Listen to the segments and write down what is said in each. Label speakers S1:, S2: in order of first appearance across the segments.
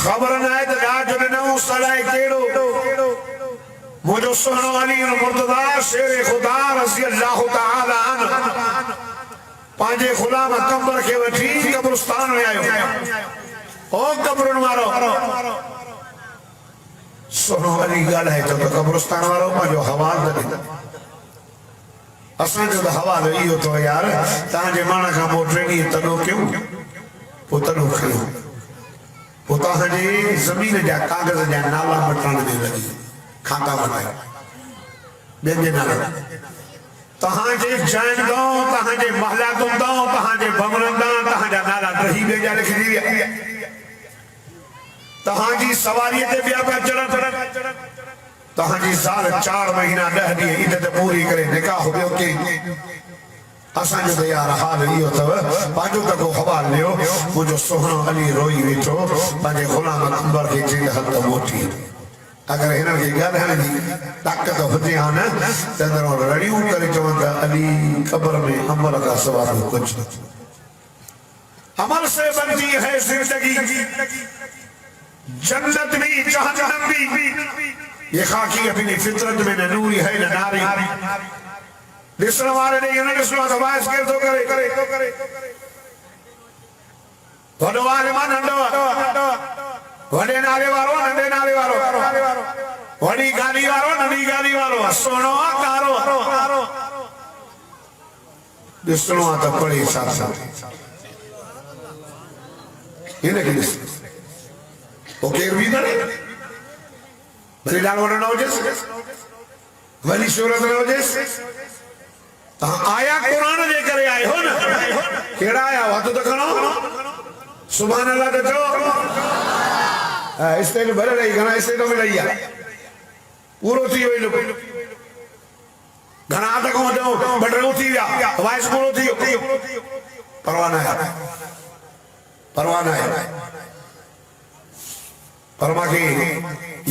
S1: खबर न है तो राज ने नौ सलाए केड़ो मुझो सोहनो अली मुर्तदा शेर खुदा रज़ी अल्लाह तआला अन्हु पांजे गुलाम कंबर के वठी कब्रिस्तान में आयो ओ कब्रन वारो सोहनो अली गाल है तो कब्रिस्तान वारो पांजो हवाल दे असां जो हवाल इहो तो यार ताजे माना का मोटरेनी तनो क्यों पुतनो खयो पुता हजे जमीन जा कागज जा नाला मटण में लगी खाता बनाए बेजे नाला तहां जे जान दो तहां जे महला दो तहां जे बमरंदा तहां जा नाला रही बेजा लिख दिया तहां जी सवारी ते बिया पे चढ़ तहां जी साल 4 महीना 10 दी इद्दत पूरी करे निकाह हो के असां जो यार हाल इहो तव पाजो तको हवाल लियो मुझो सोहनो अली रोई वेठो पाजे गुलाम अंबर के जिंद हल मोटी अगर हिन के गल हन जी ताकत हुजे हा न तंदरो रड़ियूं करे चवंदा अली कब्र में अमल का सवाल कुछ अमल से बनती है जिंदगी जन्नत भी जहन्नम भी ये खाकी अपनी फितरत में न नूरी है न नारी दिसण वाले ने इन्हें दिसणो तो वाइस के तो करे वडो वाले मान नंडो वडे नाले वारो नंडे नाले वारो वडी गाड़ी वारो नंडी गाड़ी वारो सोनो कारो दिसणो तो पड़ी साथ साथ इन्हें के ओके भी करे भले डाल वडो ना होजेस वली शोहरत ना होजेस आया कुरान जे करे आए हो ना केड़ा आया वा तो कनो सुभान अल्लाह तो इसते भरे रही घना इसते तो मिलैया पूरो थी होई लो घना तक हो दो बडरो थी या वाइस पूरो थी परवाना है परमा के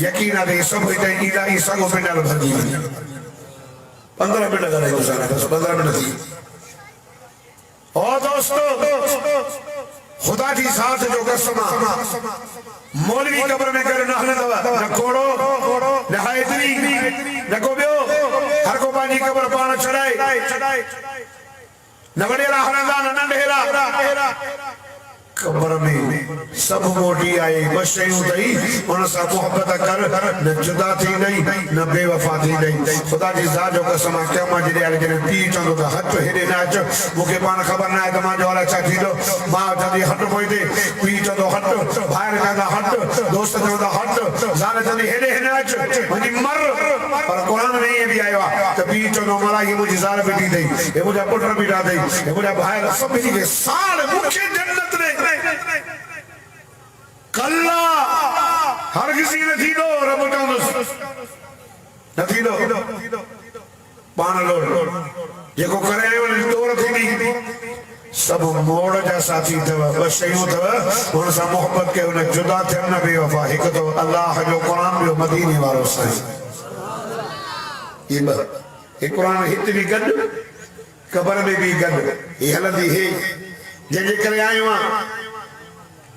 S1: यकीन आ दे सब होते इलाही सगो पेंडल भर दी 15 मिनट करे गुजारा बस 15 मिनट थी ओ दोस्तों खुदा की साथ जो कसम मौलवी कब्र में कर न दवा न कोड़ो न हैदरी न को बियो हर को पानी कब्र पान चढ़ाए न वडेरा हरंदा न नंढेरा कब्र में सब मोटी आए बस शयूं तई उन सा मोहब्बत कर न जुदा थी नहीं न बेवफा थी नहीं खुदा जी ज़ात जो कसम क़यामत जे ॾींहुं जॾहिं पी चवंदो त हट हेॾे न अच मूंखे पाण ख़बर न आहे त मुंहिंजो हाल छा थींदो मां चवंदी हट पोइ हिते पी चवंदो हट भाइर चवंदा हट दोस्त चवंदा हट ज़ाल चवंदी हेॾे न अच मुंहिंजी मर पर क़ुर में ईअं बि आयो आहे त पी चवंदो मला हीअ मुंहिंजी ज़ाल बीठी अथई हे मुंहिंजा पुट बीठा अथई हे मुंहिंजा भाइर सभिनी खे साल मूंखे जन्नत ॾे कल्ला हर किसी ने थी दो रब चवंदुसि न थी दो पाण लोड जेको करे आयो डोर थींदी सब मोड़ जा साथी अथव ॿ शयूं अथव हुन सां मोहब्बत कयो न जुदा थियनि न बेवफा हिकु तो अल्लाह जो क़ुर ॿियो मदीने वारो साईं ये ॿ हे क़ुर हिते बि गॾु क़बर में बि गॾु हे हलंदी हे जंहिंजे करे आयो आहियां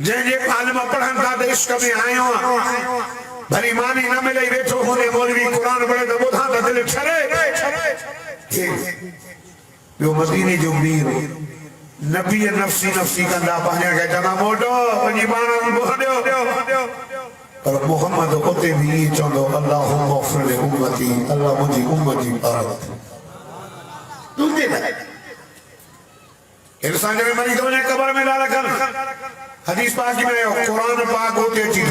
S1: जे आलिम पढ़न था तो इश्क में आयो भली मानी न मिले वेठो होने मौलवी कुरान पढ़े तो बुधा तो दिल छरे यो मदीने जो मीर नबी नफ्सी नफ्सी कंदा पाया के जना मोटो वनी बाण बुहडियो पर मोहम्मद उते भी चंदो अल्लाहुम्मा ग़फ़िर लि उम्मती अल्लाह मुझी उम्मती पार तू दे इंसान जब मरी तो ने कब्र में डाला कर हदीस पाक में कुरान पाक होते चीज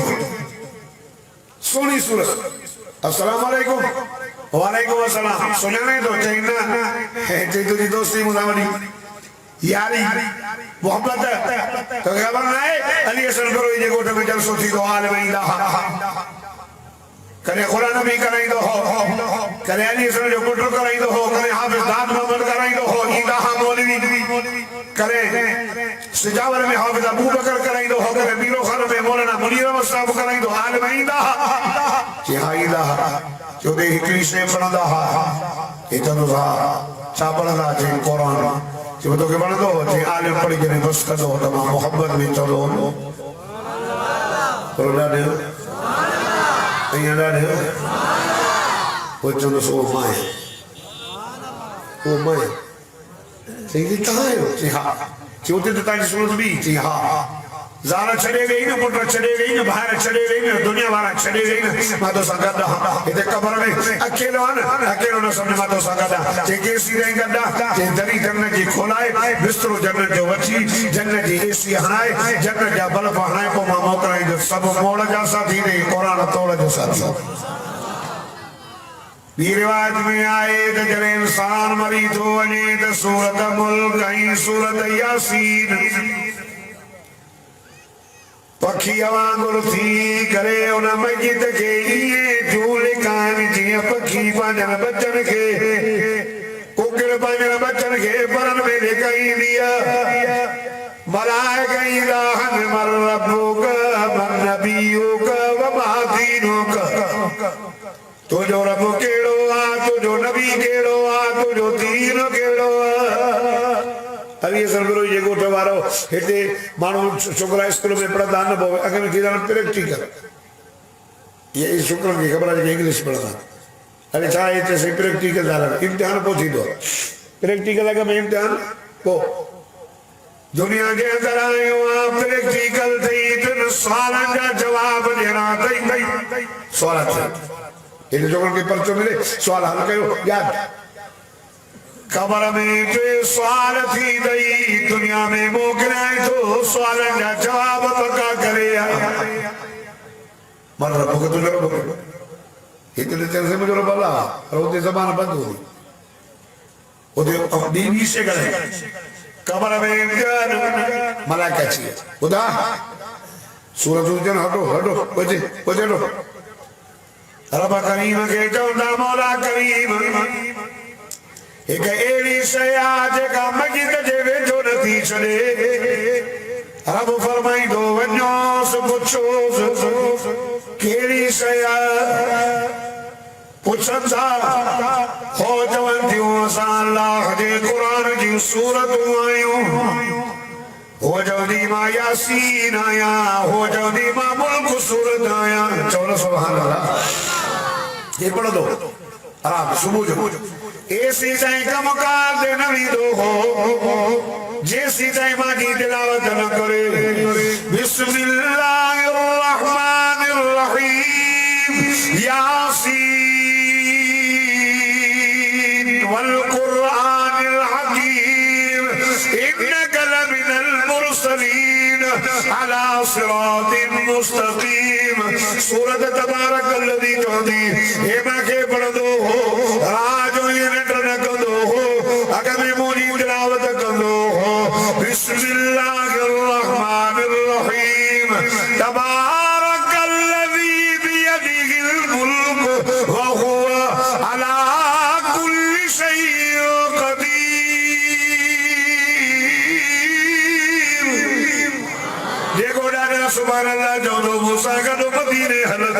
S1: सोनी सूरत अस्सलाम वालेकुम वालेकुम अस्सलाम सुनाने दो चाहिए है जे तुझी दोस्ती मुदावरी यारी मोहब्बत तो खबर ना है अली हसन करो ये गोटे में जलसो थी तो आल में इलाहा करे कुरान भी कराई दो हो करे अली हसन जो पुत्र कराई दो हो करे हाफिज दाद मोहम्मद कराई दो हो इलाहा मौलवी करे सिजावर में हाफिज अबू बकर कराई दो हो करे बीरो खान में मौलाना मुनीर अहमद साहब कराई दो आल में इलाहा जी हां इलाहा जो दे हिकड़ी से पढ़ंदा हा इतनो सा छा पढ़ंदा जे कुरान जो तो के पढ़ंदो जे आलिम पढ़ी करे बस कंदो त मां मोहब्बत में चलो पर ॾाढे ईअं ॾाढे पोइ चवंदुसि उहो मां आहियां उहो मां आहियां चई तव्हां आहियो चई हा चई उते त तव्हांजी सूरत बि चई हा ज़ाल छॾे गई न पुट छॾे गई न ॿाहिरि छॾे गई न दुनिया वारा छॾे गई न मां तोसां गॾु आहियां हिते क़बर में अकेलो आहे न अकेलो न सम्झ मां तोसां गॾु आहियां चई केसी ताईं गॾु आहे चई दरी जन्नत जी खोलाए बिस्तरो जन्नत जो वठी जन्नत जी एसी हणाए जन्नत जा बल्ब हणाए पोइ मां मोकिलाईंदुसि सभु मोड़ जा साथी ॾेई क़ुरान तोड़ जो साथी ॿी रिवायत में आहे त जॾहिं इंसान मरी थो वञे त सूरत मुल्क ऐं सूरत यासीन पखीअ वांगुरु थी करे उन मस्जिद खे ईअं झूले कान जीअं पखी पंहिंजनि बचनि खे कुकड़ पंहिंजनि बचनि खे परनि में लिकाईंदी आहे मलाइका ईंदा आहिनि मर रब्बुक मर नबियुक व मा दीनुक तुंहिंजो रब कहिड़ो आहे तुंहिंजो नबी कहिड़ो आहे तुंहिंजो दीन कहिड़ो आहे अभी सरगुरु ये गोठ वारो हिते मानो छोकरा स्कूल में पढ़दा न बोवे अगर में किरण प्रैक्टिकल ये छोकरा की खबर है इंग्लिश पढ़दा अरे छा है से प्रैक्टिकल दाला इम्तिहान पहुंची दो प्रैक्टिकल अगर में इम्तिहान को दुनिया के अंदर आयो आप प्रैक्टिकल थई तो सवालन जा जवाब देना थई सवाल ये छोकरा के पर्चो मिले सवाल हल कयो याद खबर में जो सवाल थी गई दुनिया में मोकिलाए तो सवाल जा जवाब पक्का करे मर रब्बुक तुझो रब इतने चल से मुझे रब अल्लाह और उते जबान बंद हो गई उते बीवी से गए खबर में जान मलाइका चाहिए खुदा सूरत जन हटो हटो बजे बजे लो रब करीम के चौंदा मौला करीम एक एड़ी शया जेका मस्जिद जे वेझो न थी छॾे रब फरमाईंदो वञोसि पुछोसि कहिड़ी शया पुछंदा हो चवंदियूं असां अल्लाह जे क़ुरान जी सूरतूं आहियूं हो चवंदी मां यासीन आहियां हो चवंदी मां मुल्क सूरत आहियां चवंदो सुभान अल्लाह ये पढ़ दो आराम सुबह जो ऐसी ताई कम कार दे नवी दो हो जैसी ताई मां की तिलावत न करे बिस्मिल्लाहिर्रहमानिर्रहीम यासीन वल कुरआनिल हकीम इन्नका लमिनल मुरसलीन अला सिरातिन मुस्तकीम सूरत तबारकल्लज़ी चौदी हे मांखे पढ़ दो हो राजो ये नटर न कंदो हो अगर में मोरी तिलावत कंदो हो बिस्मिल्लाहिर्रहमानिर्रहीम तबारकल्लज़ी बियदिहिल मुल्क व हुवा अला कुल्लि शैइन क़दीर देखो डाला सुभान अल्लाह जो मूसा का तो मदीने हलत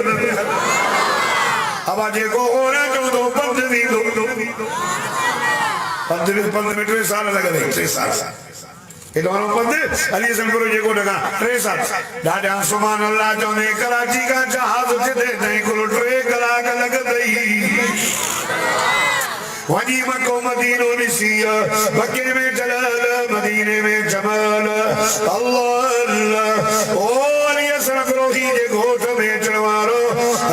S1: अब आज को होना जो दो पंद्रह में 3 साल लगे 3 साल ये दोनों पंद्रह अली संगुरु जी को लगा 3 साल दादा सुभान अल्लाह जो ने कराची का जहाज जिते नहीं कुल 3 कलाक लग गई वनी मक्को मदीनो निसिया मक्के में जलाल मदीने में जमाल अल्लाह अल्लाह ओ अली संगुरु जी के गोठ में चलवारो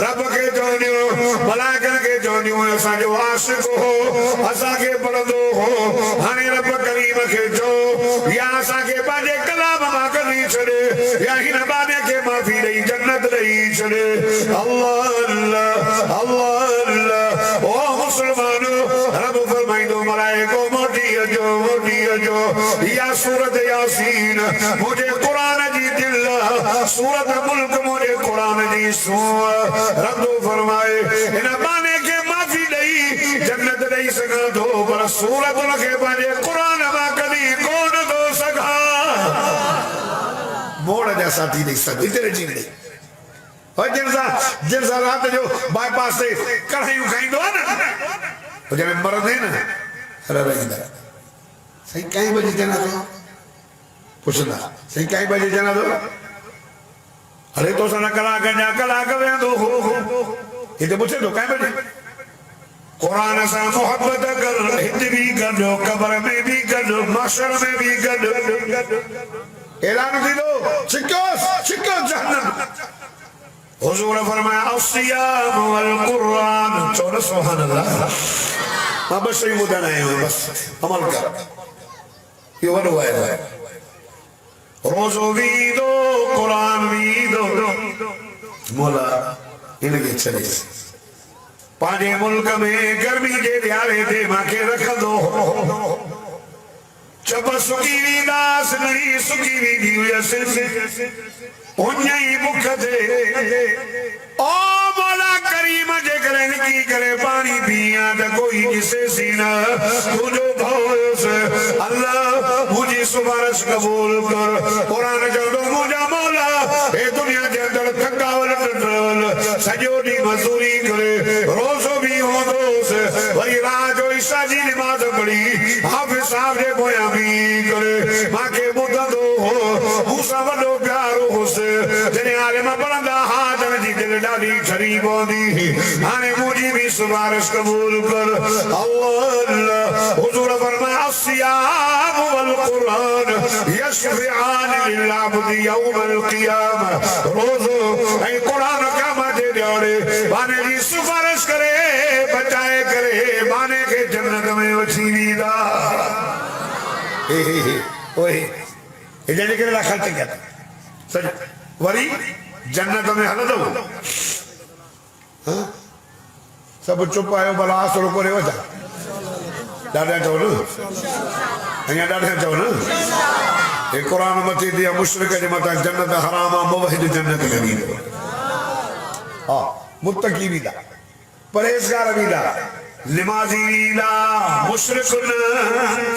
S1: रब के जोनियो मलाइकन के जोनियो असा जो आशिक हो असा के पढ़दो हो हाने रब करीम के जो या असा के बाजे कलाम मा करी छड़े या हिन बाने के माफी दई जन्नत दई छड़े अल्लाह अल्लाह अल्लाह अल्लाह ओ मुसलमानो रब फरमाइंदो मलाइको मोटी जो या सूरत यासीन मुझे कुरान जी दिल सूरत मुल्क मुझे कुरान जी रब फरमाए इन बाने के माफी दई जन्नत दई सका दो पर सूरत के बाने कुरान मा कदी कोन दो सका मोड़ जैसा थी नहीं सकती तेरे जी नहीं और जिनसा रात जो बाईपास से कढ़ाइयों खाइंदो ना तो जब मरद है ना अरे रहिंदा सही कई बजे जना दो पुछदा सही कई बजे जना दो अरे तो सन कलाक जा कलाक वेंदो इते पूछे तो काहे बजे कुरान से मोहब्बत कर हित भी कर कब्र में भी कर महशर में भी कर ऐलान थी दो चिक्को जहन्नम हुजूर फरमाया अस्सियाम वल कुरान चलो सुभान अल्लाह अब सही मुद्दा नहीं है बस अमल कर ये वड़ है रोज़ो भी दो कुरान भी दो मौला इनके चले पांचे मुल्क में गर्मी के दिहाड़े ते माके रख दो जब सुखी वी दास नहीं सुखी वी दिवस उन्हीं मुख दे ओ मौला करीम जे करे की करे पानी पिया तो कोई किसे सीना तुझो भोस अल्लाह मुझे सुबारश कबूल कर कुरान जल्दो मुझा मौला ए दुनिया के अंदर थकावट सजो दी मजदूरी करे रोज़ो भी हो दोस वही रात जो ईसा जी नमाज पढ़ी हाफिज साहब जे गोया भी करे मां के मुद्दा दो मूसा वडो प्यारो होस जने आलिम पढ़ंदा हाथ जी दिल डाली छरी बोंदी हाने मुझी भी सुबारश कबूल कर अल्लाह हुजूर फरमाया अस्सियाम वल कुरान यशफिआन लिल अब्द यौम अल क़ियामह रोज़ो ए कुरान क़यामत दे ॾियारे बाने जी सुबारश करे बचाए करे बाने के जन्नत में वठी वींदा ओए ए जने करे खर्च किया सच वरी जन्नत में हलंदो हां सब चुप आयो भला आसरो करे वजा दादा चो न अया दादा चो न ए कुरान मती दिया मुशरिक जे मता जन्नत हराम मुवहिद जन्नत में वींदो हां मुत्तकी वींदा परहेज़गार वींदा नमाज़ी वींदा मुशरिक न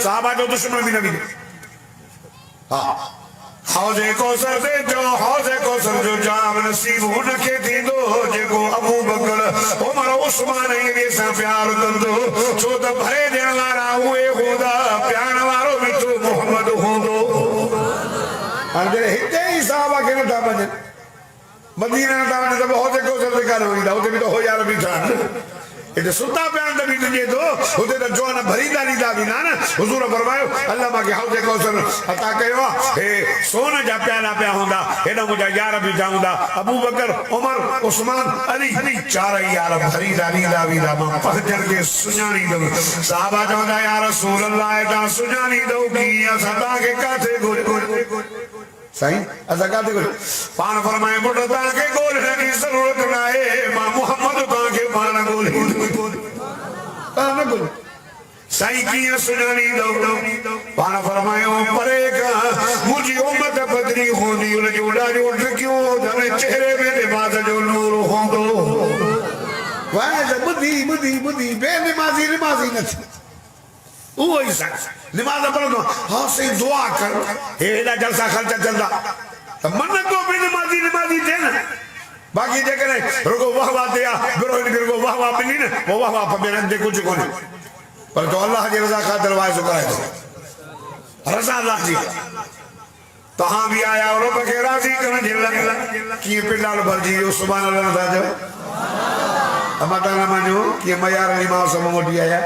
S1: सहाबा जो दुश्मन भी न वींदो हां हौज़े कौसर दे जो हौज़े कौसर जो जाम नसीब उनके थींदो जेको अबू बकर उमर उस्मान ये सा प्यार कंदो छो त भरे ॾियण वारा उहे हूंदा प्यार वारो भी तो मोहम्मद हूंदो हाणे हिते ई साहबा खे नथा मञनि मदीना नथा वञनि त हौज़े कौसर ते कान वेंदा उते बि त हो यार बीठा आहिनि इते सुता प्यान त बि तुंहिंजे तो उते त जोन भरींदा ॾींदा बि न हुजूर फरमायो अल्लाह मांखे हौज़े कौसर अता कयो हे सोन जा प्याला पिया हूंदा हेॾा मुंहिंजा यार बीठा हूंदा अबू बकर उमर उस्मान अली चार यार भरींदा ॾींदा वेंदा मां पहचन खे सुञाणींदुमि साहबा चवंदा या रसूल अल्लाह हेॾा सुञाणींदो कीअं असां तव्हांखे काथे ॻोल्हियो साईं असां काथे ॻोल्हियो पाण फरमाए पुट तव्हांखे ॻोल्हण जी ज़रूरत न आहे मां मुहम्मद तव्हांखे पाण ॻोल्हींदुमि साईं कीअं सुञाणींदो पाण फरमायो परे खां मुंहिंजी उम्मत बदिरी हूंदी उन जूं ॾाढियूं टिकियूं हुनजे चेहरे में निमाज़ जो नूर हूंदो वाह ॿुधी ॿुधी ॿुधी बेनिमाज़ी निमाज़ी न थी उहो ई निमाज़ पढ़ंदो हा साईं दुआ कर हेॾा जलसा ख़र्चा चलंदा त मन को बि निमाज़ी थिए न बाक़ी जेकॾहिं रुगो वाह वाह ते आहे रुगो वाह वाह मिली न पोइ वाह वाह ॿियनि ते कुझु कोन्हे पर तो अल्लाह जी रज़ा ख़ातिर वाइज़ो कराए थो रज़ा अल्लाह जी तव्हां बि आया और रब खे राज़ी करण जे लाइ कीअं पिंडाल भरिजी वियो सुभाणे अल्लाह था चओ मां तव्हां मञो कीअं मयार जी मां सब मोटी आया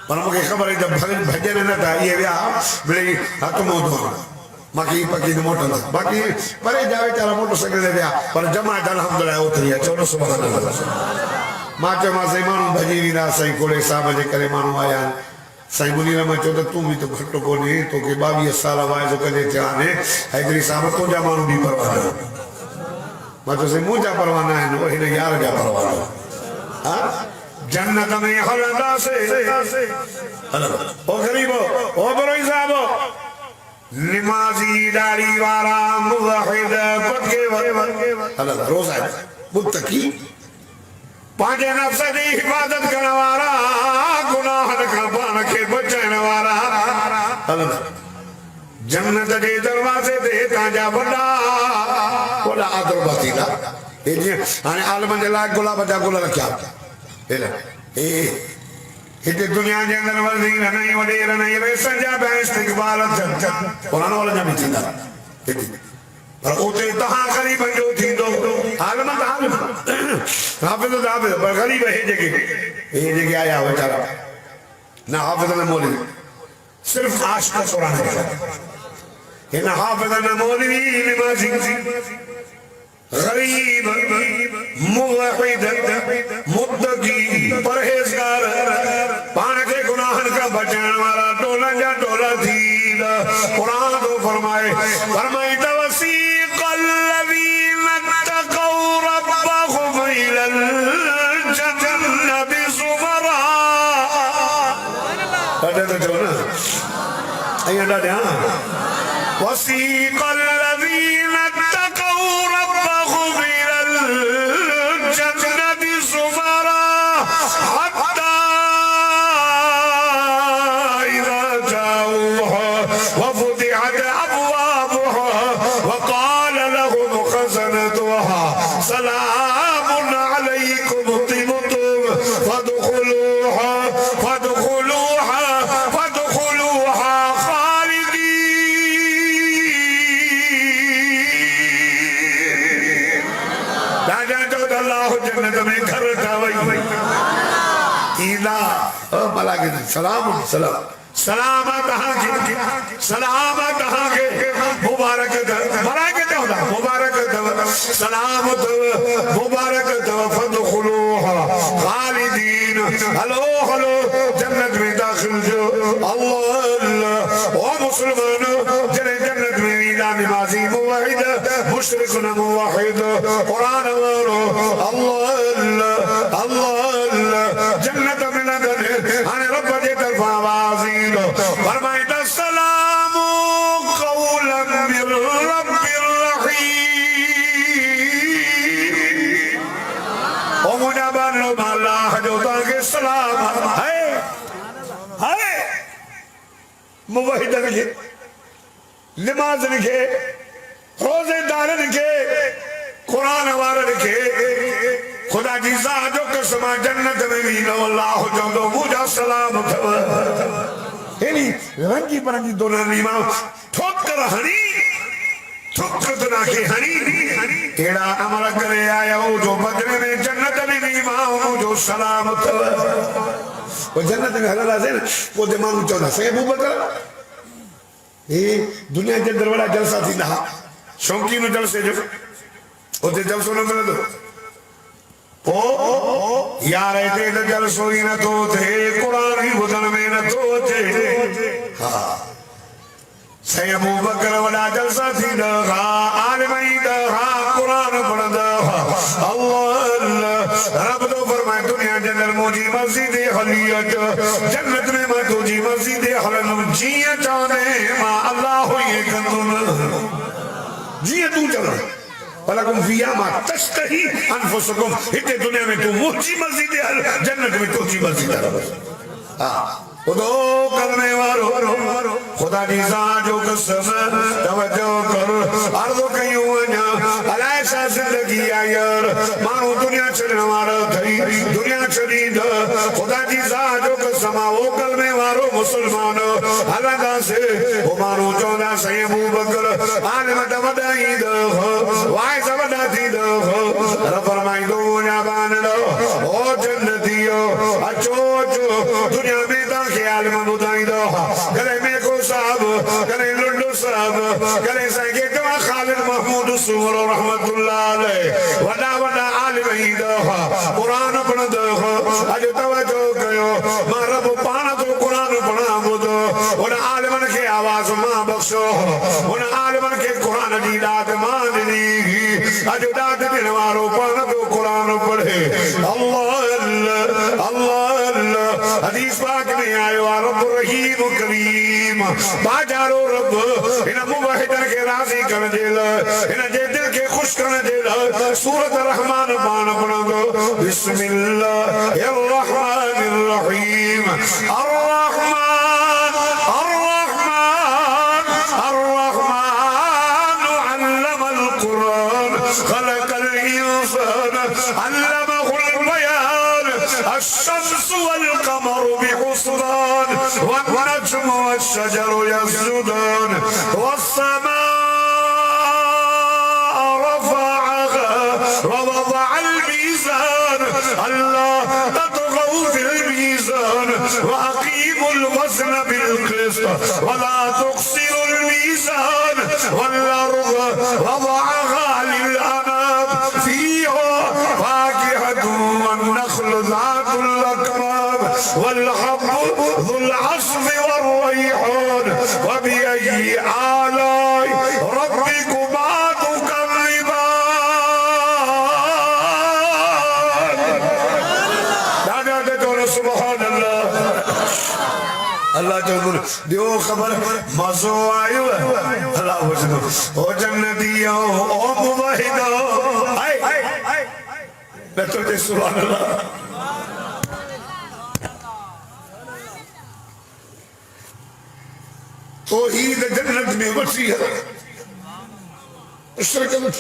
S1: पर मूंखे ख़बर आहे त भॼन न था इहे विया मिड़ई हथ मुंहुं धोअण मांखे पकी न मोटंदा बाक़ी परे जा वीचारा मोटरसाइकिल ते विया पर जमायत अल्हम्दुलिल्लाह उथी आहे चओ सुभाणे अल्लाह मां चयोमांसि माण्हू भॼी वेंदा साईं कोड़े साहिब जे करे माण्हू आया आहिनि साईं मुनीर मां चयो त तूं बि त घटि कोन्हे तोखे 22 साल वाइदो कजे थिया हाणे हैदरी साहिब तुंहिंजा माण्हू बि परवाह न मां चयोसि मुंहिंजा परवाह न आहिनि हिन यार जा परवाह हा जन्नत में हलंदासीं ओ ग़रीबो ओ बरोई साहिब निमाज़ी दाढ़ी वारा मुवहिद पके हलंदा रोज़ आहे मुत्तकी पांजे नफ्स जी हिफाज़त करण वारा गुनाहन खां पाण खे बचाइण वारा हलंदा जन्नत जे दरवाज़े ते तव्हांजा वॾा आदरबा थींदा हे जीअं हाणे आलमनि जे लाइ गुलाब जा गुल रखिया हिते दुनिया जे अंदरि वज़ीर नहीं वॾेर नहीं रेसन जा बि इस्तक़बाल थियनि पुराणो वारनि जा बि थींदा पर उते तव्हां गरीब जो थींदो आलम त आलम हाफिज़ त हाफिज़ पर गरीब हे जेके आया वीचारा न हाफिज़ न मौलवी सिर्फ आशिक़ कुरान हिन हाफिज़ न मौलवी निमाज़ी गरीब मुवहिद मुत्तकी परहेज़गार पाण खे गुनाहनि खां बचाइण वारा टोलनि जा टोला थींदा कुरान तो फरमाए त वसीक़ल लज़ीना तक़ौ रब्बहुम इलल जन्नति ज़ुमरा अॾे त चओ न ऐं ॾाढा वसीक़ल लज़ीना तक़ौ रब्बहुम इलल जन्नति ज़ुमरा हत्ता इज़ा जाऊहा वफ़ुतिहत अबवाबुहा वक़ाल लहुम ख़ज़नतुहा सलामुन अलैकुम तिबतुम फदखुलूहा सलाम सलाम सलामत के मुबारक मलाइकत होदा मुबारक सलामत मुबारक फदखुलूहा खालिदीन हलो हलो जन्नत में दाखिल जो अल्लाह ओ मुसलमान जने जन्नत में ईदा नमाज़ी मुवहिद मुशरिक न मुवहिद कुरान वालो अल्लाह अल्लाह जन्नत में न गए हाने रब जे तरफा आवाज़ ईंदो फरमाए त सलामु कौलन मिर रब्बिर रहीम ओ मुझा बानो अल्लाह जो ताके सलाम है मुवहिदन के नमाज़न के रोज़ेदारन के कुरान वारन के खुदा जी ज़ात जो कसम जन्नत में वीनो अल्लाह जो मुझा सलाम थव एनी रंगी परंगी दोना नीमा ठोकर हनी ठोकर तो ना के हनी एड़ा अमल करे आया हो जो बदले में जन्नत में नीमा मुझो सलाम थव वो जन्नत में हलाला से वो दिमाग चौदा से अबू बकर ए दुनिया के अंदर बड़ा जलसा थींदा शौकीन जलसे जो ओते जलसो न मिलंदो ओ यार ऐसे तो जलसो ही न तो थे कुरान ही बुधन में न तो थे हाँ सही अबू बकर वाला जलसा थी दहा आलिम ही दहा कुरान पढ़ दहा अल्लाह रब तो फरमाए दुनिया के अंदर मुझी मस्जिद हलियत जन्नत में मैं तुझी मस्जिद हलन जिया चाहने मां अल्लाह हुई कंदुम जिया तू चला वलकुम फिया मा तश्तही अनफुसुकुम इते दुनिया में तू मुझी मस्जिद है जन्नत में तुझी मस्जिद है हां खुदो कलमे वारो खुदा की जान जो कसम तवज्जो कर अर्ज़ कयूं वञा अलाए छा जिंदगी आहे यार माण्हू दुनिया छॾण वारो थई दुनिया छॾींदो खुदा जी जान जो कसम वो कलमे वारो मुसलमान हलंदा से वो माण्हू चवंदा साईं अबू बकर आलिम त वॾाईंदो वाइस वॾा थींदो रब फरमाईंदो वञा बानड़ो ओ जन्नतियो अचो अचो दुनिया में के आलिम बुधाईंदो गले में को साहब गले लुंडो साहब गले साईं के खालिद महमूद सूर रहमतुल्लाह अलैह वडा वडा आलिम ईंदो कुरान पढ़ंदो अज तवज्जो कयो मां रब पाण तो कुरान पढ़ा बुधो उन आलिमन के आवाज मां बख्शो उन आलिमन के कुरान जी दात मां ॾिनी अज दात ॾियण वारो पाण तो कुरान पढ़े अल्लाह अल्लाह हदीस पाक में आयो रब रहीम करीम बाजारो रब इन मुवहिदन के राज़ी कर देल इन जे दिल के खुश कर देल सूरत रहमान पान पढ़ो बिस्मिल्लाहिर रहमानिर रहीम अर्रहमान अर्रहमान अर्रहमान अल्लमल कुरान खलकल इंसान अल्लमहुल बयान الشمس والقمر بحسبان والنجم والشجر يسجدان والسماء رفعها الميزان ألا تطغوا في الميزان وأقيموا الوزن بالقسط ولا تخسروا الميزان والأرض وضعها للأنام فيها فاكهة والنخل ذات الأكمام والحب ذو العصف والريحان وبأي آلاء ربكما تكذبان سبحان الله अल्लाह जो दियो खबर मज़ो आयो अल्लाह वजनो ओ जन्नती ओ मुवाहिदो आए बेटो दे सुभान अल्लाह तो ही द जन्नत में वसी है शरकत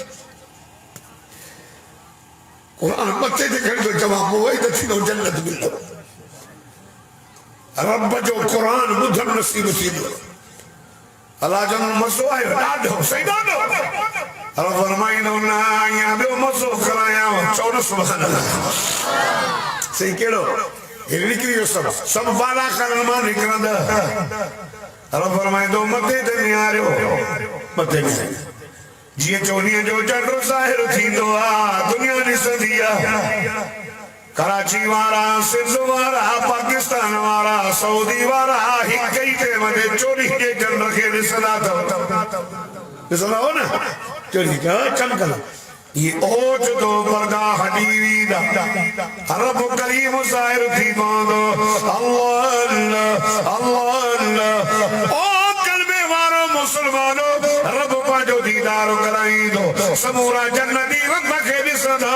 S1: कुरान मते दे कर दो जवाब मुवाहिद थी नो जन्नत मिलो रब जो कुरान बुधन नसीब थींदो अल्लाह जो मज़ो आयो ॾाढो सही ॾाढो अल्लाह फरमाईंदो न या ॿियो मज़ो करायां चओ न सुभान अल्लाह सही कहिड़ो हे निकिरी वियो सभु बाला करण मां निकिरंदा अल्लाह फरमाईंदो मथे ते निहारियो मथे निहारियो जीअं चोॾींहं जो चंड ज़ाहिर थींदो आहे दुनिया ॾिसंदी आहे कराची वारा सिंध वारा पाकिस्तान वारा सऊदी वारा हिक ही ते वने चोरी के चंड खे ॾिसंदा ॾिसंदा हो न चोरी का चमकल ये ओज दो पर्दा हटी वीदा रब करीम ज़ाहिर थी पवंदो अल्लाह अल्लाह ओ कलमे वारो मुसलमानो रब पांजो दीदार कराईंदो समूरा जन्नती रब खे ॾिसंदा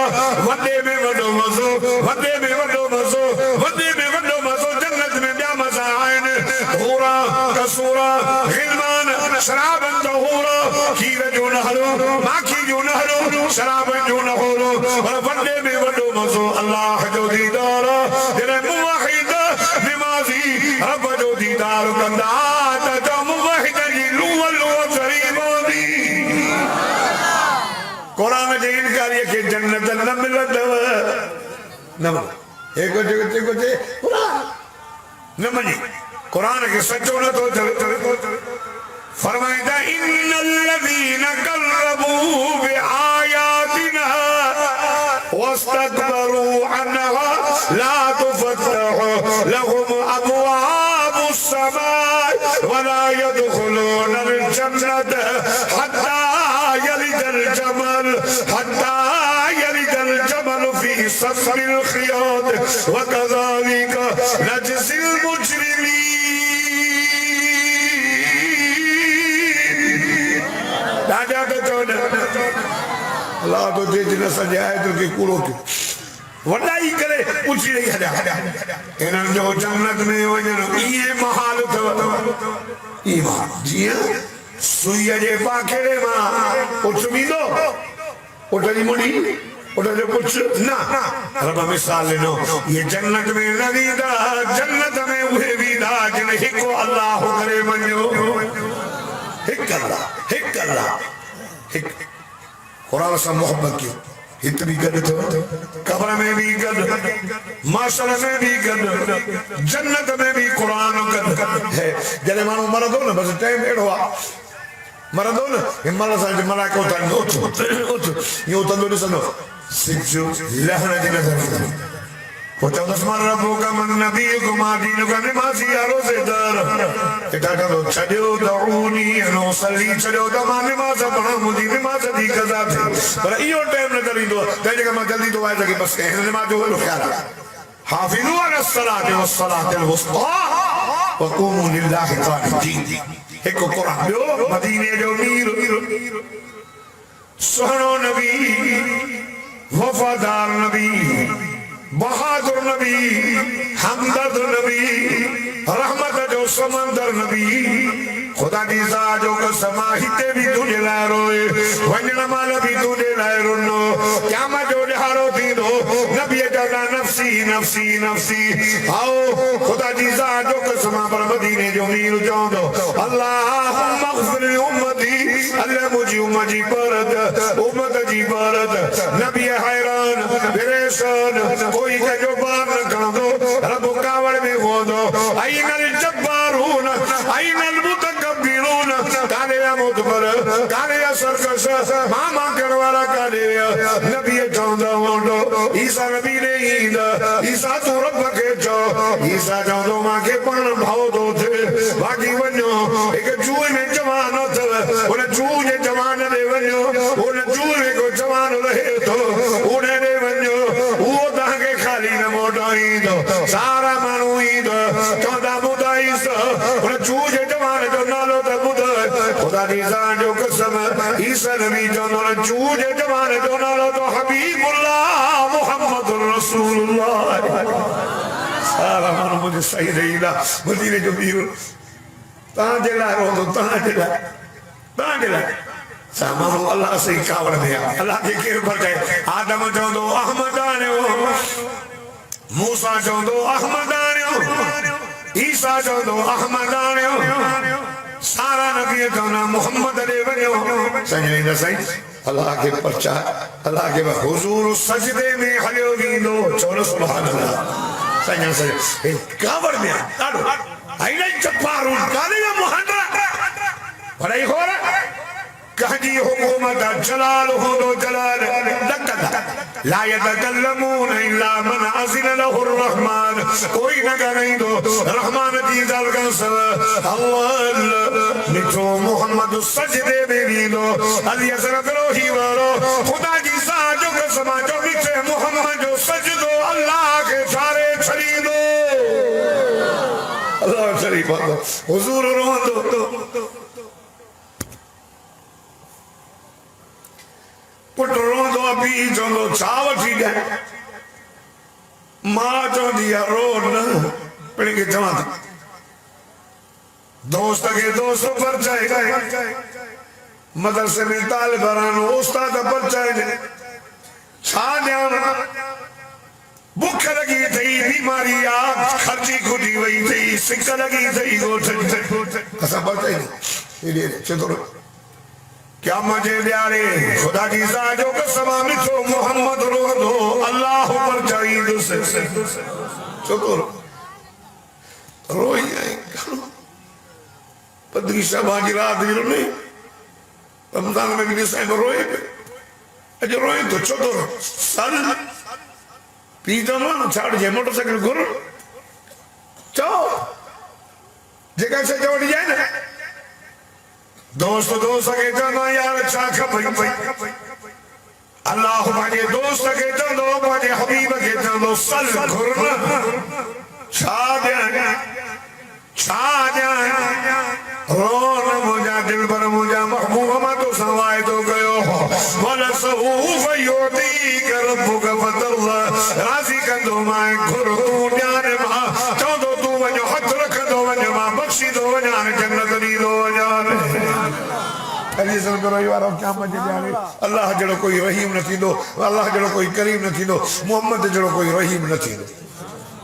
S1: वॾे में वॾो मज़ो वॾे में वॾो मज़ो वॾे में वॾो मज़ो जन्नत में ॿिया मज़ा आहिनि हूरा कसूरा गिलमान शराबन तहूरा खीर जो नहरो माखी जो नहरो शराबन जो नहरो पर वॾे में वॾो मज़ो अल्लाह जो दीदार जॾहिं मुवाहिद निमाज़ी रब जो दीदार कंदा त मुवाहिद जी लूअ लूअ ग़रीब हूंदी कुरान जे इनकारी के जन्नत न मिलंदव न एको जे कुरान न मञी कुरान के सचो न तो फरमाइंदा इन्नल लज़ीना कज़्ज़बू बिआयातिना वस्तकबरू अन्हा ला तुफ़त्तहु लहुम अबवाबुस समाइ वला यदखुलूनल जन्नत हत्ता यलिजल जमल फी सफ़िल ख़ियात वकज़ालिक नजज़िल मुजरिमीन दादा तो चोदा अल्लाह तो दे जिन सजाए तो के कूड़ो के वॾाई करे पूछी रही हॾा इन्हनि जो जन्नत में वञणु इहे महाल अथव ईमान जीअं सुईअ जे पाखेड़े मां पुछ वींदो पुट जी मुड़ी पुट जो कुछ ना रब मिसाल ॾिनो ये जन्नत में न वींदा जन्नत में उहे वींदा जिन हिकु अल्लाह करे मञियो हिकु अल्लाह क़ुरान सां मोहब्बत कयो हित भी गॾु अथव कब्र में भी गॾु माशर में भी गॾु जन्नत में भी क़ुरान गॾु है जॾहिं माण्हू मरंदो न बसि टाइम अहिड़ो आहे मरंदो न हिमल सां मलाइको उथंदो उथ यूं उथंदो ॾिसंदो सिजु लहण जी नज़र ईंदो पोइ चवंदुसि मां रब्बुका मन नबियुका दीनुका निमाज़ी रोज़ेदार एॾा कंदो छॾियो दऊनी नो सली छॾियो त मां निमाज़ पढ़ां मुंहिंजी निमाज़ जी क़ज़ा थिए पर इहो टाइम न करींदो तंहिंजे करे मां जल्दी थो आहे सघे बसि हिन निमाज़ जो वॾो ख़्यालु आहे हाफ़िज़ू अला सलाति वस्सलातिल वुस्ता वक़ूमू लिल्लाहि क़ानितीन हिकु क़ुरान ॿियो मदीने जो मीर सुहिणो नबी वफ़ादार नबी बहादुर नबी हमदर्द नबी रहमत जो समंदर नबी खुदा जी ज़ात जो कसम हिते भी तुझे लाइ रोए वञण महिल भी तुझे लाइ रुनो क़यामत जो ॾिहाड़ो थींदो नबी चवंदा नफ़्सी नफसी नफसी आओ खुदा जी ज़ात जो कसम पर मदीने जो मीर जांदो अल्लाहुम्मा अग़फिर उम्मती अल्लाह मुझी उम्मत जी परत नबी हैरान परेशान कोई का जो बात न कांदो रब कावड़ में होदो आइनल जब्बारून आइनल मुतकब्बिरून काले मुतबर काले सरकश मामा करवाला काले नबी चांदा होंदो ईसा नबी ने ईद ईसा तो रब के जो ईसा चांदो मां के पण भाव दो थे बाकी वन्यो एक चूहे में जवान थे उन चूहे जवान दे वन्यो उन चूहे को जवान रहे तो उन्हें दे वन्यो वो ताके खाली न मोटाई दो सारा मानू ईद चौदा मुदाई सा उन चूहे जवान जो नालो त बुध खुदा दी जान जो कसम ईसा नबी जो न चूहे जवान जो नालो तो हबीबुल्लाह मुहम्मदुर रसूलुल्लाह सारा मानू मुझे सही रहीला मदीने जो वीर ताजे ला रो ताजे ला सामानो अल्लाह से कावड़ दिया अल्लाह के कृपा है आदम चौंदो अहमद आने मूसा चौंदो अहमद आने ईसा चौंदो अहमद आने सारा नबी चौंदा मोहम्मद दे वणो सही न सही अल्लाह के परचा अल्लाह के हुजूर सजदे में हलियो वींदो चलो सुभान अल्लाह सही सही कावड़ में ॾाढो आइले जब्बारून काले मुहंद्रा भलाई हो रहा कहजी हुकूमत जलाल हो दो जलाल ला यतकल्लमून इल्ला मन अज़िन लहु रहमान कोई न करें दो रहमान जी दल का सब अल्लाह मिठो मोहम्मद सजदे में भी दो अली हज़रत रोही वालो खुदा जी सा जो कसम जो मिठे मोहम्मद जो सजदो अल्लाह के सारे छड़ी दो अल्लाह शरीफ हुजूर रोंदो पुट रोंदो अभी चवंदो छा वठी ॾे मां चवंदी आहे रो न पिण खे चवां थी दोस्त के दोस्त परचाए मदरसे में तालिबान उस्ताद परचाए छा ॾियां बुख लगी थी बीमारी आ खर्ची खुदी वही थी सिक लगी थी गोठ असा परचाए नहीं चतुर क्या मजे ॾियारे खुदा जी ज़ात जो कसम मिठो मोहम्मद रोंदो अल्लाह पर चाहीद से चतुर रोई आई पदरी शबा की रात गिरने रमजान में भी साहब रोए अज रोए तो चतुर सल पी दमा छाड़ जे मोटरसाइकिल घुर चो जगह से जोड़ जाए ना दोस्त दोस्त के चंदो यार छा खपई अल्लाह माने दोस्त के चंदो माने हबीब के चंदो सल घुरन छा दे रोन मुझा दिल पर मुझा महबूब मा तो सवाए तो गयो वल सहूफ योती कर बुग बदल्ला राजी कंदो माए घुर तू ध्यान मा चंदो तू वजो हथ रख दो वजो मा बख्शी दो वजो जन्नत दी दो अल्लाह जड़ो कोई रहीम न थींदो अल्लाह जड़ो कोई करीम न थींदो मोहम्मद जड़ो कोई रहीम न थींदो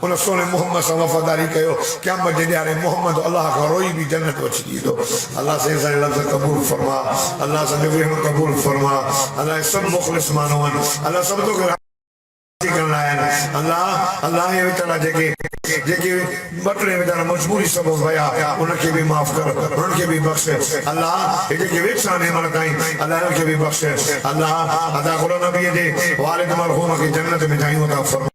S1: उन सोने मोहम्मद सां वफादारी कयो क़यामत जे ॾियारे मोहम्मद अल्लाह खां रोई भी जन्नत अची ॾींदो अल्लाह से लफ़्ज़ क़बूल फरमा अल्लाह से क़बूल फरमा अल्लाह सब मुख़लिस माण्हू आहिनि अल्लाह सब तो अल्लाह अल्लाह ये बेचारा जेके बटरे बेचारा मजबूरी सब वया उनके भी माफ कर उनके भी बख्शे अल्लाह जेके वेठा ने मन ताईं अल्लाह उनके भी बख्शे अल्लाह अदा गुलाम नबी जे वालिद मरहूम के जन्नत में जायूं अता फरमा